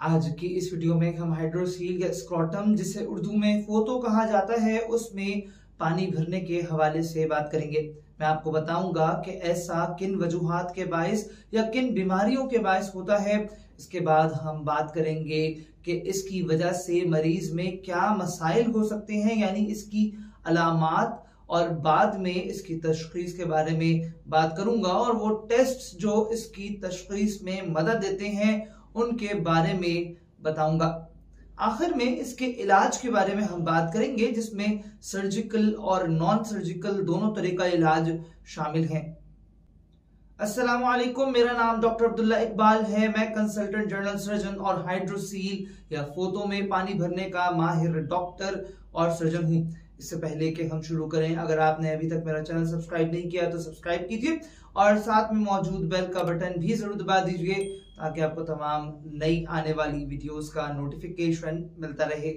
आज की इस वीडियो में हम हाइड्रोसील या स्क्रोटम, जिसे उर्दू में फोतो कहा जाता है, उसमें पानी भरने के हवाले से बात करेंगे। मैं आपको बताऊंगा कि ऐसा किन वजूहात के बायस या किन बीमारियों के बायस होता है। इसके बाद हम बात करेंगे कि इसकी वजह से मरीज में क्या मसाइल हो सकते हैं, यानी इसकी अलामात, और बाद में इसकी तशखीस के बारे में बात करूंगा और वो टेस्ट जो इसकी तशखीस में मदद देते हैं उनके बारे में बताऊंगा। आखिर में इसके इलाज के बारे में हम बात करेंगे, जिसमें सर्जिकल और नॉन सर्जिकल दोनों तरह का इलाज शामिल है। अस्सलाम वालेकुम, मेरा नाम डॉक्टर अब्दुल्ला इकबाल है। मैं कंसल्टेंट जनरल सर्जन और हाइड्रोसील या फोतो में पानी भरने का माहिर डॉक्टर और सर्जन हूं। इससे पहले कि हम शुरू करें, अगर आपने अभी तक मेरा चैनल सब्सक्राइब नहीं किया तो सब्सक्राइब कीजिए और साथ में मौजूद बेल का बटन भी जरूर दबा दीजिए ताकि आपको तमाम नई आने वाली वीडियोस का नोटिफिकेशन मिलता रहे।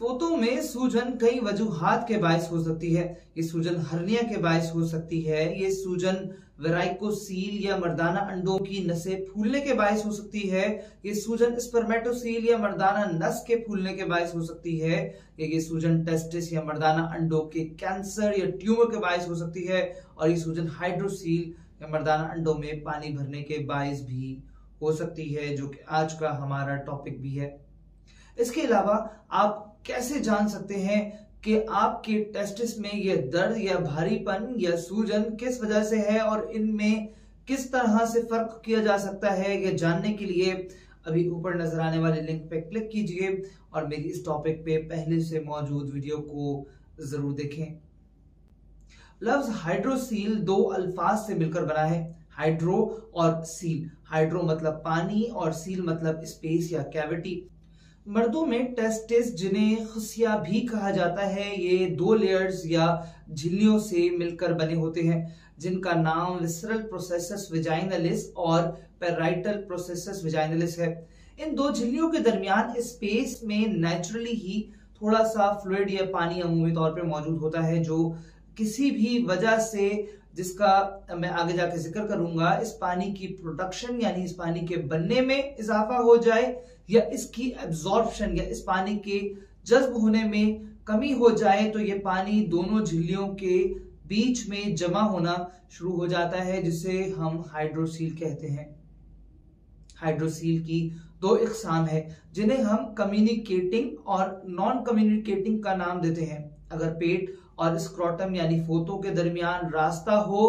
फोतो में सूजन कई वजूहात के बायस हो सकती है। ये सूजन हर्निया के बायस हो सकती है। ये सूजन वेराइकोसील या मर्दाना अंडों की नसें फूलने के बायस हो सकती है। ये सूजन स्पर्मेटोसील या मर्दाना नस के फूलने के बायस हो सकती है। ये सूजन टेस्टिस या मर्दाना अंडों के कैंसर या ट्यूमर के बायस हो सकती है। और ये सूजन हाइड्रोसील या मर्दाना अंडों में पानी भरने के बायस भी हो सकती है, जो कि आज का हमारा टॉपिक भी है। इसके अलावा आप कैसे जान सकते हैं कि आपके टेस्टिस में यह दर्द या भारीपन या सूजन किस वजह से है और इनमें किस तरह से फर्क किया जा सकता है, यह जानने के लिए अभी ऊपर नजर आने वाले लिंक पे क्लिक कीजिए और मेरी इस टॉपिक पे पहले से मौजूद वीडियो को जरूर देखें। लफ्ज हाइड्रोसील दो अल्फाज से मिलकर बना है, हाइड्रो और सील। हाइड्रो मतलब पानी और सील मतलब स्पेस या कैविटी। मर्दों में टेस्टिस, जिन्हें खसिया भी कहा जाता है, ये दो लेयर्स या झिल्लियों से मिलकर बने होते हैं, जिनका नाम विसरल प्रोसेसस वेजाइनलिस और पेराइटल प्रोसेसस वेजाइनलिस है। इन दो झिल्लियों के दरमियान स्पेस में नेचुरली ही थोड़ा सा फ्लूइड या पानी अमूमी तौर पे मौजूद होता है, जो किसी भी वजह से, जिसका मैं आगे जाके जिक्र करूंगा, इस पानी की प्रोडक्शन यानी इस पानी के बनने में इजाफा हो जाए या इसकी एब्जॉर्प्शन या इस पानी के जज्ब होने में कमी हो जाए, तो ये पानी दोनों झिल्लियों के बीच में जमा होना शुरू हो जाता है, जिसे हम हाइड्रोसील कहते हैं। हाइड्रोसील की दो इकसाम है, जिन्हें हम कम्युनिकेटिंग और नॉन कम्युनिकेटिंग का नाम देते हैं। अगर पेट और स्क्रोटम यानी फोतो के दरमियान रास्ता हो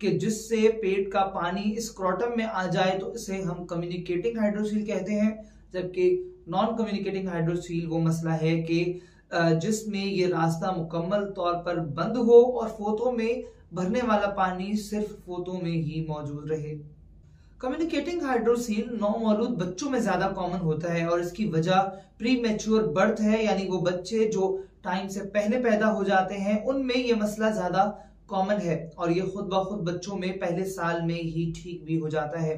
कि जिससे पेट का पानी स्क्रोटम में आ जाए, तो इसे हम कम्युनिकेटिंग हाइड्रोसील कहते हैं। जबकि नॉन कम्युनिकेटिंग हाइड्रोसील वो मसला है कि जिसमें ये रास्ता मुकम्मल तौर पर बंद हो और फोतो में भरने वाला पानी सिर्फ फोतो में ही मौजूद रहे। कम्युनिकेटिंग हाइड्रोसील नौमौलूद बच्चों में ज्यादा कॉमन होता है और इसकी वजह प्री मैच्योर बर्थ है, यानी वो बच्चे जो टाइम से पहले पैदा हो जाते हैं उनमें ये मसला ज्यादा कॉमन है और ये खुद ब खुद बच्चों में पहले साल में ही ठीक भी हो जाता है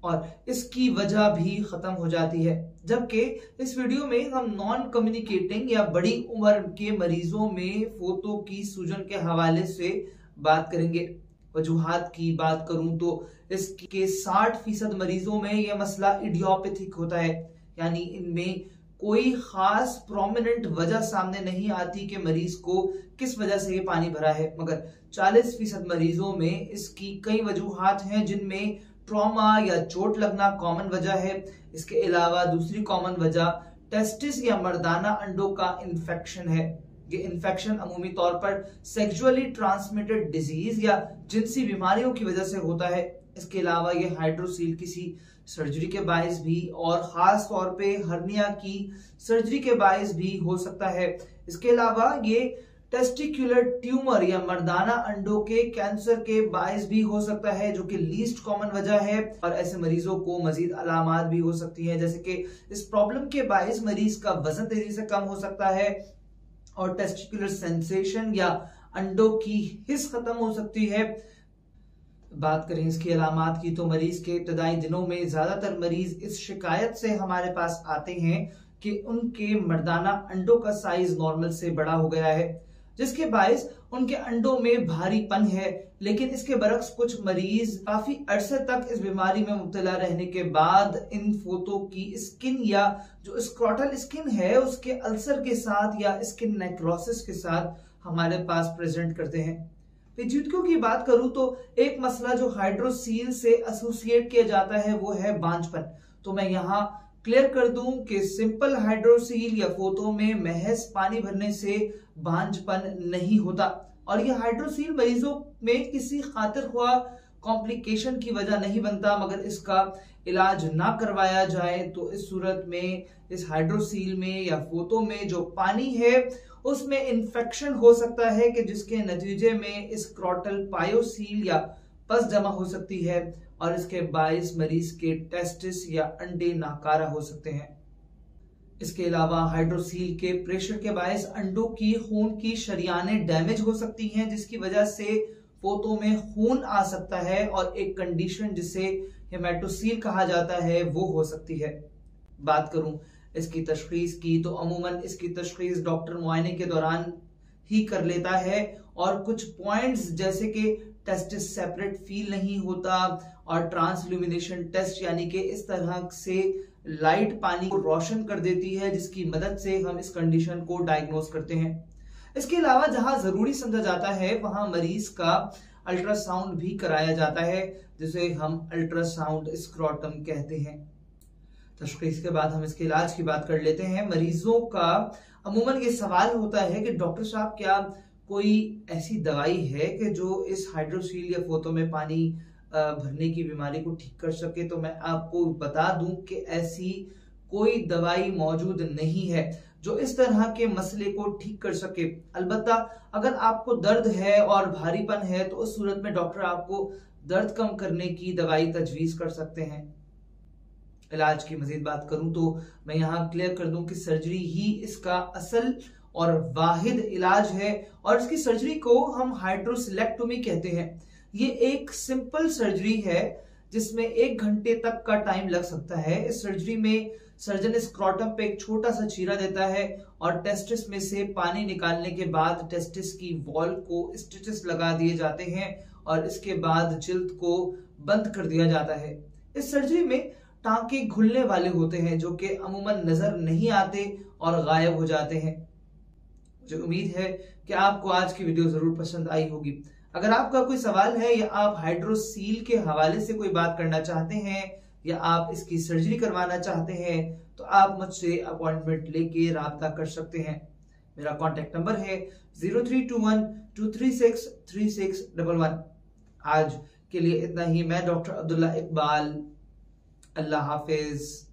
और इसकी वजह भी खत्म हो जाती है। जबकि इस वीडियो में हम नॉन कम्युनिकेटिंग या बड़ी उम्र के मरीजों में फोतो की सूजन के हवाले से बात करेंगे। वजूहात की बात करूं तो इसके 60% मरीजों में यह मसला इडियोपैथिक होता है, यानी इनमें कोई खास प्रोमिनेंट वजह सामने नहीं आती कि मरीज को किस वजह से ये पानी भरा है, मगर 40% मरीजों में इसकी कई वजूहात हैं, जिनमें ट्रॉमा या चोट लगना कॉमन वजह है। इसके अलावा दूसरी कॉमन वजह टेस्टिस या मर्दाना अंडों का इन्फेक्शन है। ये इन्फेक्शन अमूमी तौर पर सेक्सुअली ट्रांसमिटेड डिजीज या जिनसी बीमारियों की वजह से होता है। इसके अलावा ये हाइड्रोसील किसी सर्जरी के बायस भी और खास तौर पे हर्निया की सर्जरी के बायस भी हो सकता है। इसके अलावा ये टेस्टिकुलर ट्यूमर या मर्दाना अंडों के कैंसर के बायस भी हो सकता है, जो कि लीस्ट कॉमन वजह है। और ऐसे मरीजों को मजीद अलामात भी हो सकती है, जैसे कि इस प्रॉब्लम के बायस मरीज का वजन तेजी से कम हो सकता है और टेस्टिकुलर सेंसेशन या अंडों की हिस्स खत्म हो सकती है। बात करें इसकी अलामात की, तो मरीज के इब्तदाई दिनों में ज्यादातर मरीज इस शिकायत से हमारे पास आते हैं कि उनके मर्दाना अंडों का साइज नॉर्मल से बड़ा हो गया है, जिसके बायस उनके अंडों में भारीपन है। लेकिन इसके बरक्स कुछ मरीज काफी अरसे तक इस बीमारी में मुब्तला रहने के बाद इन फोतों की स्किन या जो स्क्रॉटल स्किन है उसके अल्सर के साथ या स्किन नेक्रोसिस के साथ हमारे पास प्रेजेंट करते हैं। पेचीदगियों की बात करूं तो एक मसला जो हाइड्रोसील से एसोसिएट किया जाता है वो है बांझपन। तो मैं यहाँ क्लियर कर दूं कि सिंपल हाइड्रोसील या फोतों में महज पानी भरने से बांझपन नहीं होता और यह हाइड्रोसील मरीजों में किसी खातिर ख्वाह कॉम्प्लिकेशन की वजह नहीं बनता, मगर इसका इलाज ना करवाया जाए तो इस सूरत में इस हाइड्रोसील में या फोतों में जो पानी है उसमें इन्फेक्शन हो सकता है कि जिसके नतीजे में स्क्रॉटल पायोसील या पस जमा हो सकती है और इसके बायस मरीज के टेस्टिस या अंडे नाकारा हो सकते हैं। इसके अलावा हाइड्रोसील के प्रेशर के बायस अंडों की खून की शरियानें डैमेज हो सकती हैं, जिसकी वजह से फोतों में खून आ सकता है और एक कंडीशन जिसे हेमेटोसील कहा जाता है वो हो सकती है। बात करूं इसकी तशखीस की तो अमूमन इसकी तशखीस डॉक्टर मुआयने के दौरान ही कर लेता है और कुछ पॉइंट्स जैसे कि टेस्टिस सेपरेट फील नहीं होता और ट्रांसल्यूमिनेशन टेस्ट यानी कि इस तरह से लाइट पानी को रोशन कर देती है जिसकी मदद से हम इस कंडीशन को डायग्नोज करते हैं। इसके अलावा जहां जरूरी समझा जाता है वहां मरीज का अल्ट्रासाउंड भी कराया जाता है जिसे हम अल्ट्रासाउंड स्क्रॉटम कहते हैं। तशखीस के बाद हम इसके इलाज की बात कर लेते हैं। मरीजों का अमूमन ये सवाल होता है कि डॉक्टर साहब क्या कोई ऐसी दवाई है कि जो इस हाइड्रोसील या फोतों में पानी भरने की बीमारी को ठीक कर सके। तो मैं आपको बता दूं कि ऐसी कोई दवाई मौजूद नहीं है जो इस तरह के मसले को ठीक कर सके। अलबत्ता अगर आपको दर्द है और भारीपन है तो उस सूरत में डॉक्टर आपको दर्द कम करने की दवाई तजवीज कर सकते हैं। इलाज की मजीद बात करूं तो मैं यहाँ क्लियर कर दूं कि सर्जरी ही इसका असल और वाहिद इलाज है और इसकी सर्जरी को हम हाइड्रोसिलेक्टोमी कहते हैं। ये एक सिंपल सर्जरी है जिसमें 1 घंटे तक का टाइम लग सकता है। इस सर्जरी में सर्जन स्क्रॉटम पे एक छोटा सा चीरा देता है और टेस्टिस में से पानी निकालने के बाद टेस्टिस की वॉल को स्टिचेस लगा दिए जाते हैं और इसके बाद जिल्द को बंद कर दिया जाता है। इस सर्जरी में टांके घुलने वाले होते हैं जो कि अमूमन नजर नहीं आते और गायब हो जाते हैं। मुझे उम्मीद है कि आपको आज की वीडियो जरूर पसंद आई होगी। अगर आपका कोई सवाल है या आप हाइड्रोसील के हवाले से कोई बात करना चाहते हैं या आप इसकी सर्जरी करवाना चाहते हैं तो आप मुझसे अपॉइंटमेंट लेके राब्ता कर सकते हैं। मेरा कॉन्टेक्ट नंबर है 0321-236-3611। आज के लिए इतना ही। मैं डॉक्टर अब्दुल्ला इकबाल। अल्लाह हाफिज।